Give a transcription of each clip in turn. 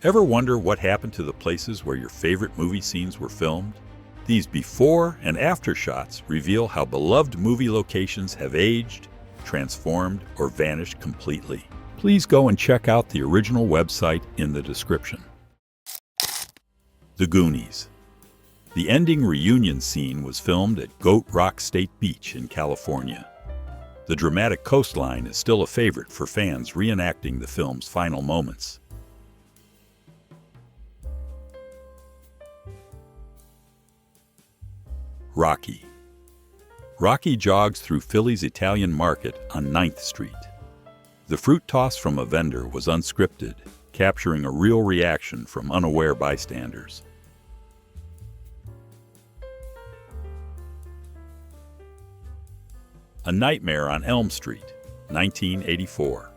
Ever wonder what happened to the places where your favorite movie scenes were filmed? These before and after shots reveal how beloved movie locations have aged, transformed, or vanished completely. Please go and check out the original website in the description. The Goonies. The ending reunion scene was filmed at Goat Rock State Beach in California. The dramatic coastline is still a favorite for fans reenacting the film's final moments. Rocky. Rocky jogs through Philly's Italian market on 9th Street. The fruit toss from a vendor was unscripted, capturing a real reaction from unaware bystanders. A Nightmare on Elm Street, 1984.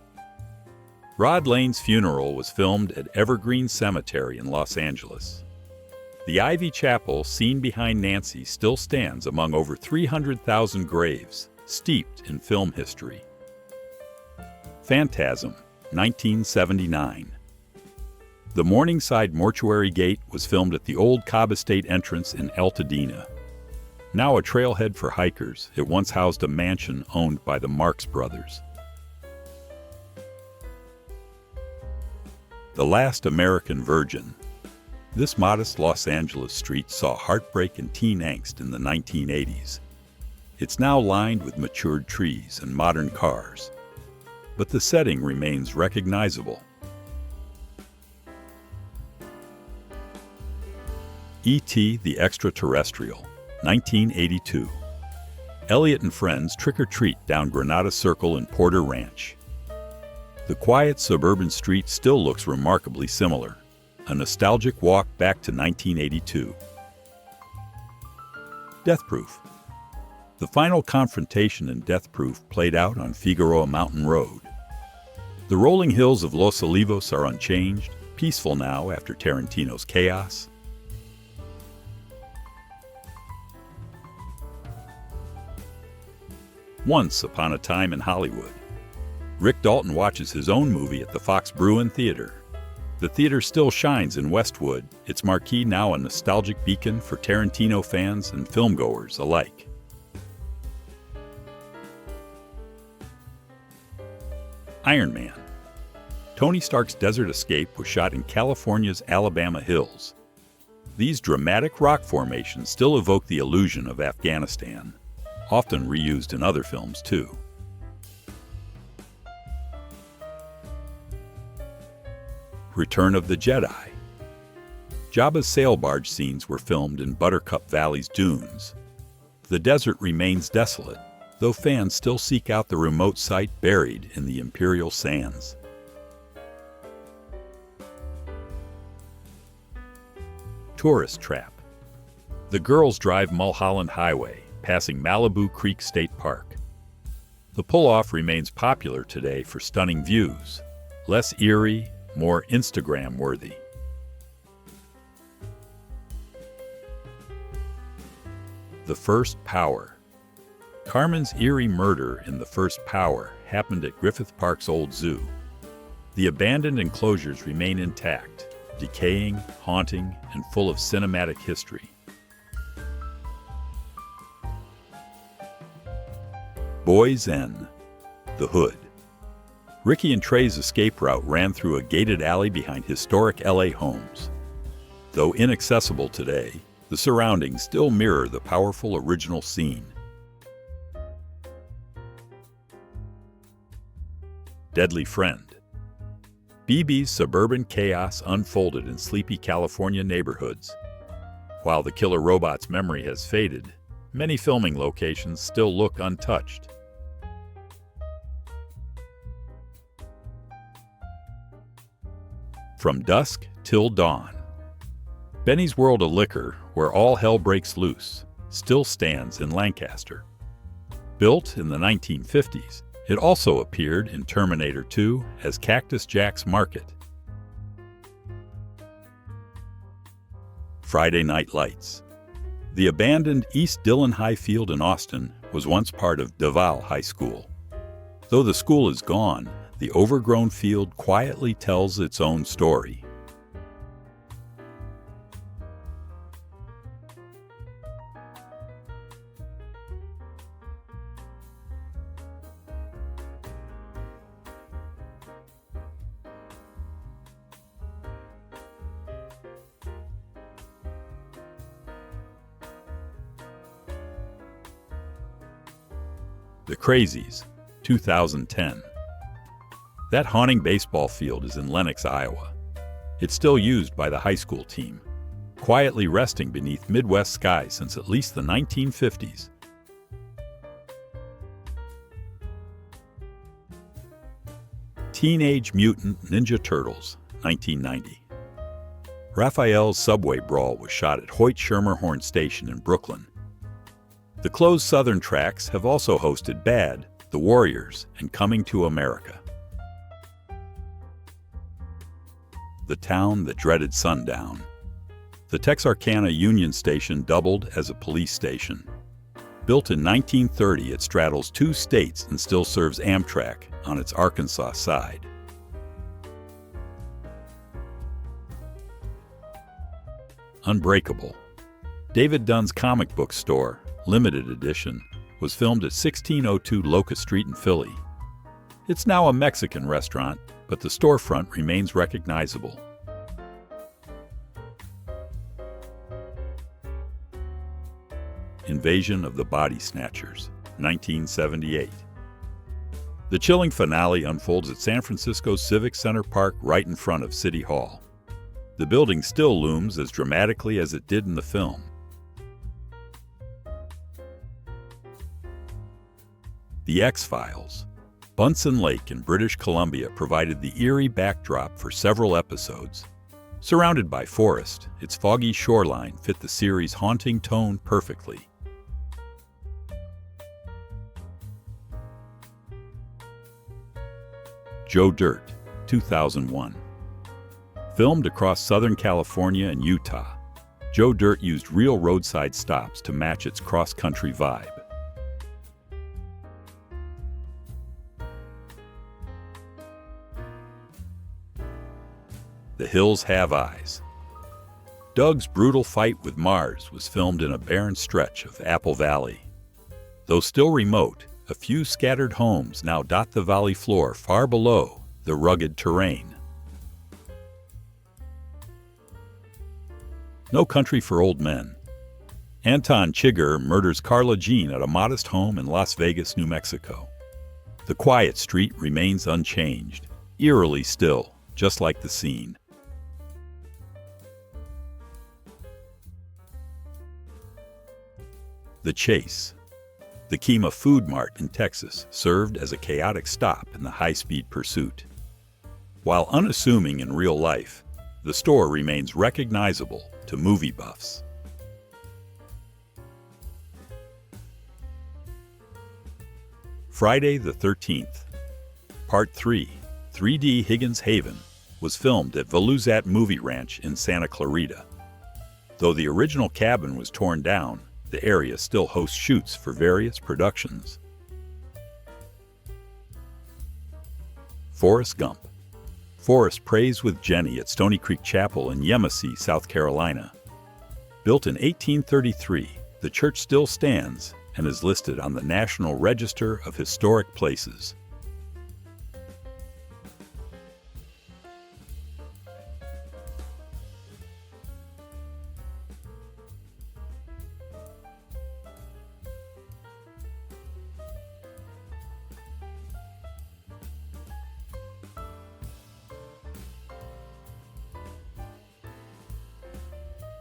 Rod Lane's funeral was filmed at Evergreen Cemetery in Los Angeles. The Ivy Chapel, seen behind Nancy, still stands among over 300,000 graves, steeped in film history. Phantasm, 1979. The Morningside Mortuary Gate was filmed at the old Cobb Estate entrance in Altadena. Now a trailhead for hikers, it once housed a mansion owned by the Marx Brothers. The Last American Virgin. This modest Los Angeles street saw heartbreak and teen angst in the 1980s. It's now lined with matured trees and modern cars, but the setting remains recognizable. E.T. the Extraterrestrial, 1982. Elliot and friends trick-or-treat down Granada Circle in Porter Ranch. The quiet suburban street still looks remarkably similar, a nostalgic walk back to 1982. Death Proof. The final confrontation in Death Proof played out on Figueroa Mountain Road. The rolling hills of Los Olivos are unchanged, peaceful now after Tarantino's chaos. Once Upon a Time in Hollywood. Rick Dalton watches his own movie at the Fox Bruin Theater. The theater still shines in Westwood, its marquee now a nostalgic beacon for Tarantino fans and filmgoers alike. Iron Man. Tony Stark's desert escape was shot in California's Alabama hills. These dramatic rock formations still evoke the illusion of Afghanistan, often reused in other films too. Return of the Jedi. Jabba's sail barge scenes were filmed in Buttercup Valley's dunes. The desert remains desolate, though fans still seek out the remote site buried in the Imperial Sands. Tourist Trap. The girls drive Mulholland Highway, passing Malibu Creek State Park. The pull-off remains popular today for stunning views, less eerie, more Instagram-worthy. The First Power. Carmen's eerie murder in The First Power happened at Griffith Park's old zoo. The abandoned enclosures remain intact, decaying, haunting, and full of cinematic history. Boys N. The Hood. Ricky and Trey's escape route ran through a gated alley behind historic LA homes. Though inaccessible today, the surroundings still mirror the powerful original scene. Deadly Friend. BB's suburban chaos unfolded in sleepy California neighborhoods. While the killer robot's memory has faded, many filming locations still look untouched. From Dusk Till Dawn. Benny's World of Liquor, where all hell breaks loose, still stands in Lancaster. Built in the 1950s, it also appeared in Terminator 2 as Cactus Jack's Market. Friday Night Lights. The abandoned East Dillon High Field in Austin was once part of Duval High School. Though the school is gone, the overgrown field quietly tells its own story. The Crazies, 2010. That haunting baseball field is in Lenox, Iowa. It's still used by the high school team, quietly resting beneath Midwest skies since at least the 1950s. Teenage Mutant Ninja Turtles, 1990. Raphael's subway brawl was shot at Hoyt-Schermerhorn Station in Brooklyn. The closed southern tracks have also hosted Bad, The Warriors, and Coming to America. The Town That Dreaded Sundown. The Texarkana Union Station doubled as a police station. Built in 1930, it straddles two states and still serves Amtrak on its Arkansas side. Unbreakable. David Dunn's comic book store, limited edition, was filmed at 1602 Locust Street in Philly. It's now a Mexican restaurant, but the storefront remains recognizable. Invasion of the Body Snatchers, 1978. The chilling finale unfolds at San Francisco's Civic Center Park right in front of City Hall. The building still looms as dramatically as it did in the film. The X-Files. Bunsen Lake in British Columbia provided the eerie backdrop for several episodes. Surrounded by forest, its foggy shoreline fit the series' haunting tone perfectly. Joe Dirt, 2001. Filmed across Southern California and Utah, Joe Dirt used real roadside stops to match its cross-country vibe. The Hills Have Eyes. Doug's brutal fight with Mars was filmed in a barren stretch of Apple Valley. Though still remote, a few scattered homes now dot the valley floor far below the rugged terrain. No Country for Old Men. Anton Chigurh murders Carla Jean at a modest home in Las Vegas, New Mexico. The quiet street remains unchanged, eerily still, just like the scene. The Chase. The Kemah Food Mart in Texas served as a chaotic stop in the high-speed pursuit. While unassuming in real life, the store remains recognizable to movie buffs. Friday the 13th. Part 3, 3D Higgins Haven, was filmed at Veluzat Movie Ranch in Santa Clarita. Though the original cabin was torn down, the area still hosts shoots for various productions. Forrest Gump. Forrest prays with Jenny at Stony Creek Chapel in Yemassee, South Carolina. Built in 1833, the church still stands and is listed on the National Register of Historic Places.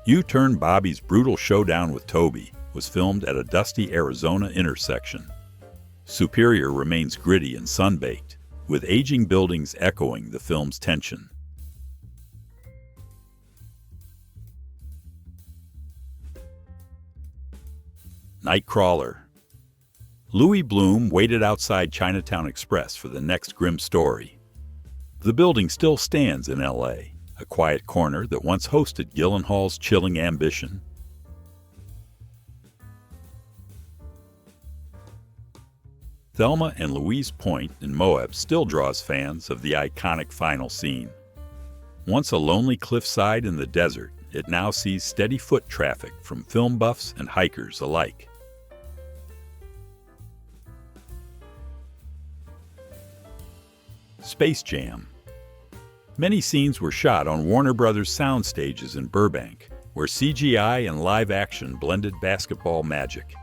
U-Turn Bobby's brutal showdown with Toby was filmed at a dusty Arizona intersection. Superior remains gritty and sun-baked, with aging buildings echoing the film's tension. Nightcrawler. Louis Bloom waited outside Chinatown Express for the next grim story. The building still stands in L.A., a quiet corner that once hosted Gyllenhaal's chilling ambition. Thelma and Louise Point in Moab still draws fans of the iconic final scene. Once a lonely cliffside in the desert, it now sees steady foot traffic from film buffs and hikers alike. Space Jam. Many scenes were shot on Warner Brothers sound stages in Burbank, where CGI and live action blended basketball magic.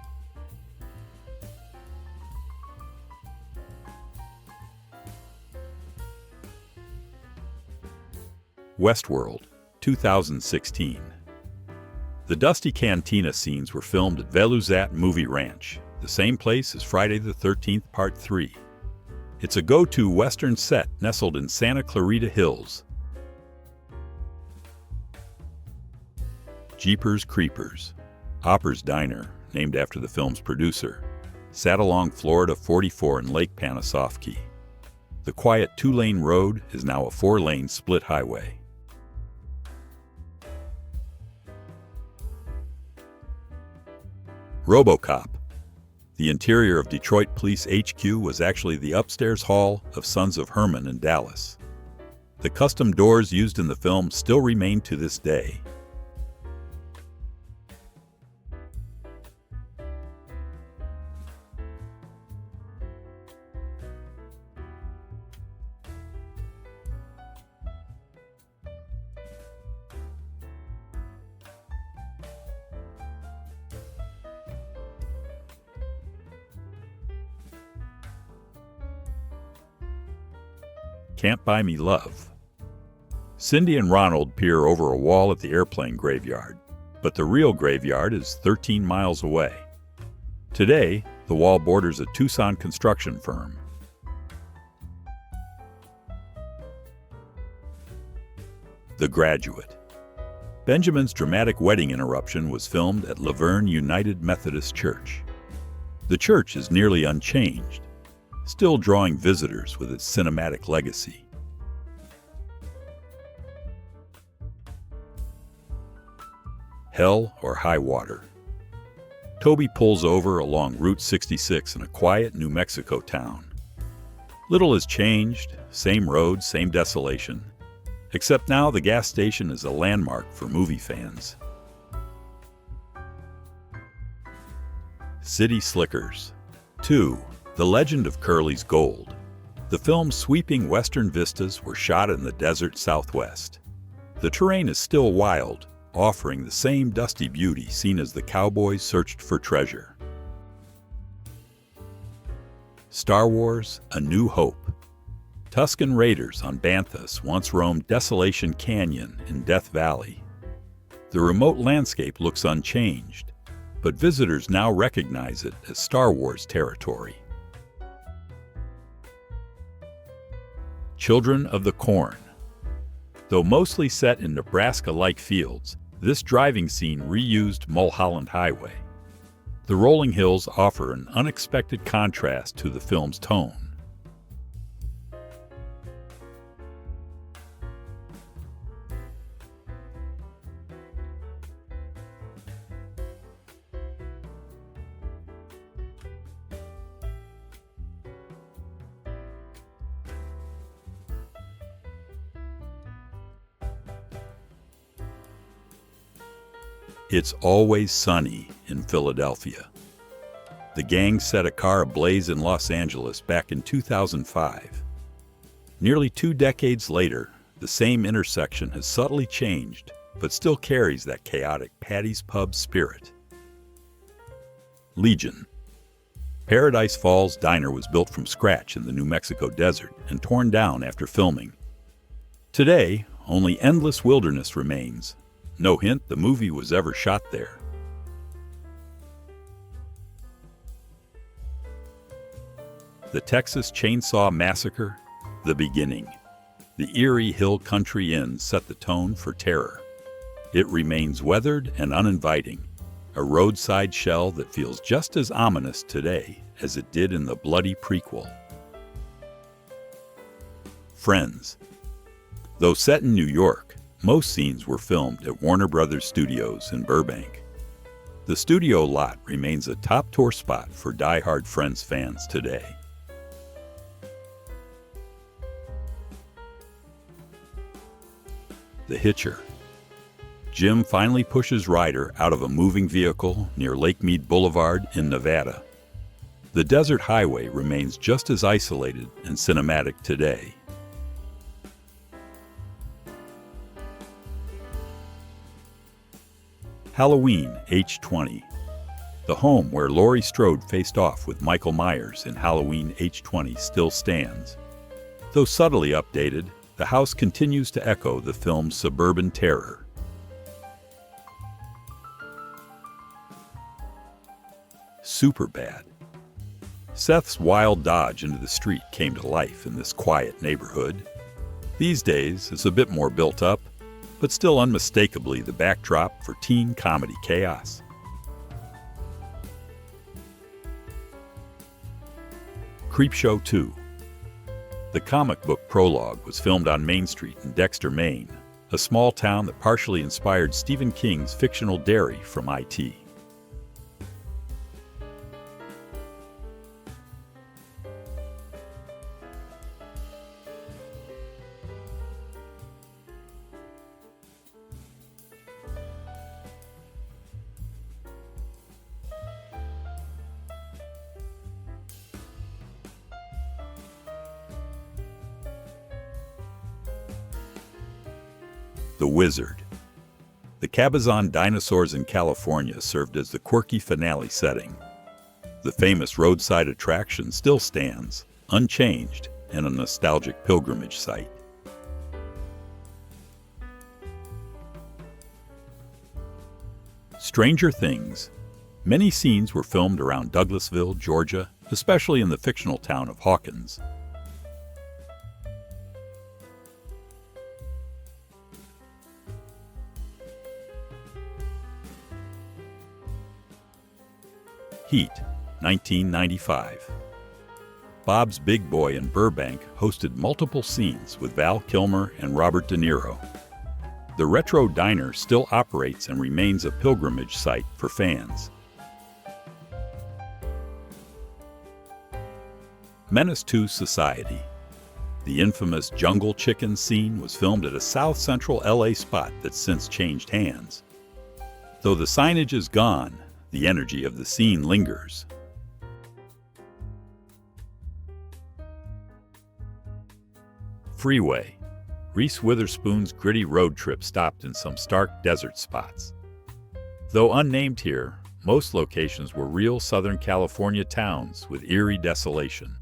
Westworld, 2016. The dusty cantina scenes were filmed at Veluzat Movie Ranch, the same place as Friday the 13th Part 3. It's a go-to Western set nestled in Santa Clarita Hills. Jeepers Creepers, Hopper's Diner, named after the film's producer, sat along Florida 44 in Lake Panasoffkee. The quiet 2-lane road is now a 4-lane split highway. RoboCop. The interior of Detroit Police HQ was actually the upstairs hall of Sons of Herman in Dallas. The custom doors used in the film still remain to this day. Can't Buy Me Love. Cindy and Ronald peer over a wall at the airplane graveyard, but the real graveyard is 13 miles away. Today, the wall borders a Tucson construction firm. The Graduate. Benjamin's dramatic wedding interruption was filmed at Laverne United Methodist Church. The church is nearly unchanged, still drawing visitors with its cinematic legacy. Hell or High Water. Toby pulls over along Route 66 in a quiet New Mexico town. Little has changed, same road, same desolation, except now the gas station is a landmark for movie fans. City Slickers. 2. The Legend of Curly's Gold. The film's sweeping western vistas were shot in the desert Southwest. The terrain is still wild, offering the same dusty beauty seen as the cowboys searched for treasure. Star Wars: A New Hope. Tusken Raiders on Banthas once roamed Desolation Canyon in Death Valley. The remote landscape looks unchanged, but visitors now recognize it as Star Wars territory. Children of the Corn. Though mostly set in Nebraska-like fields, this driving scene reused Mulholland Highway. The rolling hills offer an unexpected contrast to the film's tone. It's Always Sunny in Philadelphia. The gang set a car ablaze in Los Angeles back in 2005. Nearly 2 decades later, the same intersection has subtly changed, but still carries that chaotic Patty's Pub spirit. Legion. Paradise Falls Diner was built from scratch in the New Mexico desert and torn down after filming. Today, only endless wilderness remains. No hint the movie was ever shot there. The Texas Chainsaw Massacre, The Beginning. The eerie Hill Country Inn set the tone for terror. It remains weathered and uninviting, a roadside shell that feels just as ominous today as it did in the bloody prequel. Friends. Though set in New York, most scenes were filmed at Warner Brothers Studios in Burbank. The studio lot remains a top tour spot for die-hard Friends fans today. The Hitcher. Jim finally pushes Ryder out of a moving vehicle near Lake Mead Boulevard in Nevada. The desert highway remains just as isolated and cinematic today. Halloween, age 20. The home where Laurie Strode faced off with Michael Myers in Halloween, age 20 still stands. Though subtly updated, the house continues to echo the film's suburban terror. Superbad. Seth's wild dodge into the street came to life in this quiet neighborhood. These days, it's a bit more built up, but still unmistakably the backdrop for teen comedy chaos. Creepshow 2. The comic book prologue was filmed on Main Street in Dexter, Maine, a small town that partially inspired Stephen King's fictional Derry from IT. The Wizard. The Cabazon dinosaurs in California served as the quirky finale setting. The famous roadside attraction still stands, unchanged, and a nostalgic pilgrimage site. Stranger Things. Many scenes were filmed around Douglasville, Georgia, especially in the fictional town of Hawkins. Heat, 1995. Bob's Big Boy in Burbank hosted multiple scenes with Val Kilmer and Robert De Niro. The retro diner still operates and remains a pilgrimage site for fans. Menace to Society. The infamous Jungle Chicken scene was filmed at a South Central LA spot that's since changed hands. Though the signage is gone, the energy of the scene lingers. Freeway. Reese Witherspoon's gritty road trip stopped in some stark desert spots. Though unnamed here, most locations were real Southern California towns with eerie desolation.